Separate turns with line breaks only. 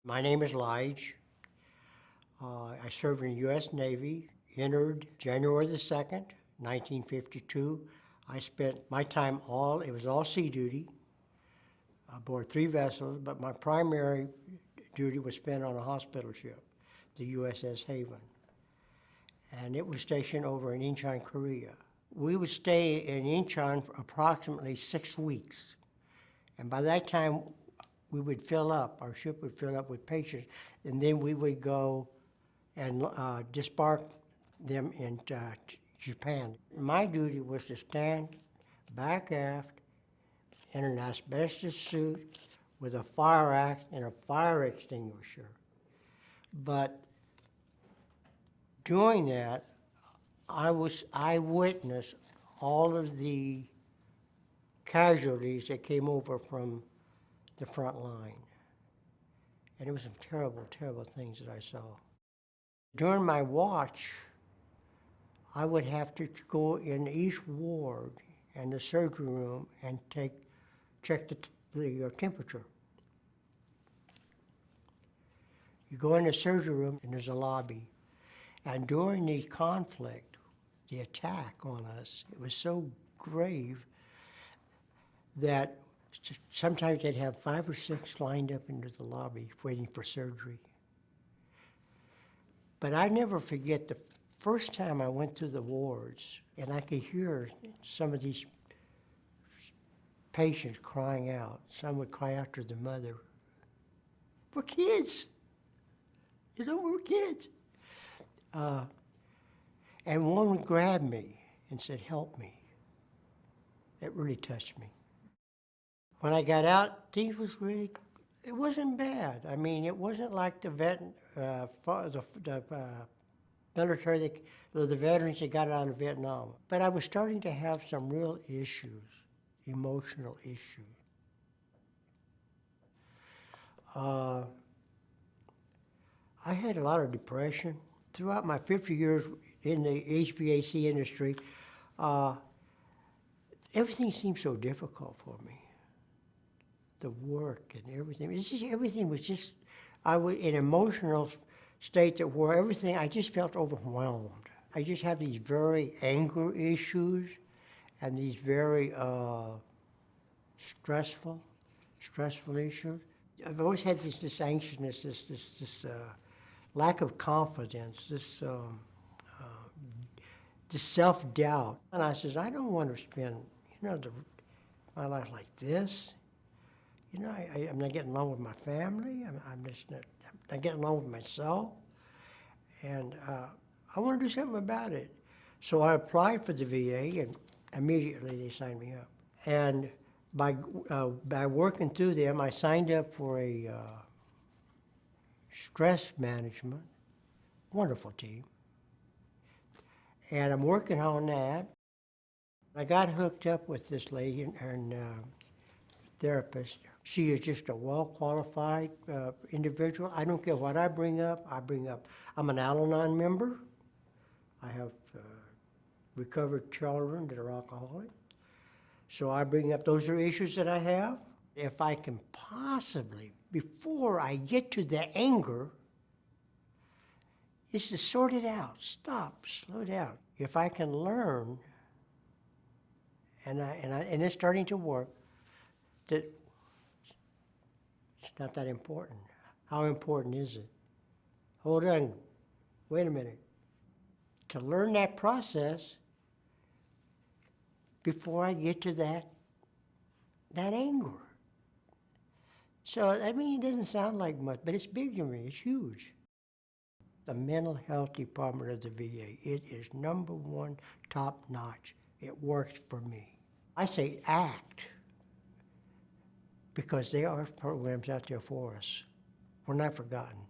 My name is Lige. I served in the U.S. Navy, entered January the 2nd, 1952. I spent my time it was all sea duty, aboard 3 vessels, but my primary duty was spent on a hospital ship, the USS Haven. And it was stationed over in Incheon, Korea. We would stay in Incheon for approximately 6 weeks. And by that time, we would fill up, our ship would fill up with patients, and then we would go and disembark them in Japan. My duty was to stand back aft in an asbestos suit with a fire axe and a fire extinguisher. But doing that, I witnessed all of the casualties that came over from the front line. And it was some terrible, terrible things that I saw. During my watch, I would have to go in each ward and the surgery room and check the temperature. You go in the surgery room and there's a lobby. And during the conflict, the attack on us, it was so grave that sometimes they'd have 5 or 6 lined up into the lobby waiting for surgery. But I never forget the first time I went through the wards and I could hear some of these patients crying out. Some would cry out to their mother. We're kids. We're kids. And one would grab me and said, help me. It really touched me. When I got out, things was really, it wasn't bad. I mean, it wasn't like the military, the veterans that got out of Vietnam. But I was starting to have some real issues, emotional issues. I had a lot of depression. Throughout my 50 years in the HVAC industry, everything seemed so difficult for me. The work and everything. Everything was just, I was in an emotional state that where everything, I just felt overwhelmed. I just have these very anger issues and these very stressful issues. I've always had this anxiousness, this lack of confidence, this self-doubt. And I says, I don't want to spend, my life like this. I'm not getting along with my family. I'm just not getting along with myself. And I want to do something about it. So I applied for the VA, and immediately they signed me up. And by working through them, I signed up for a stress management, wonderful team. And I'm working on that. I got hooked up with this lady and therapist. She is just a well-qualified individual. I don't care what I bring up. I'm an Al-Anon member. I have recovered children that are alcoholic. So I bring up, those are issues that I have. If I can possibly, before I get to the anger, is to sort it out. Stop, slow down. If I can learn, and it's starting to work, that it's not that important. How important is it? Hold on, wait a minute. To learn that process before I get to that anger. So, I mean, it doesn't sound like much, but it's big to me, it's huge. The mental health department of the VA, it is #1, top notch. It works for me. I say act, because there are programs out there for us. We're not forgotten.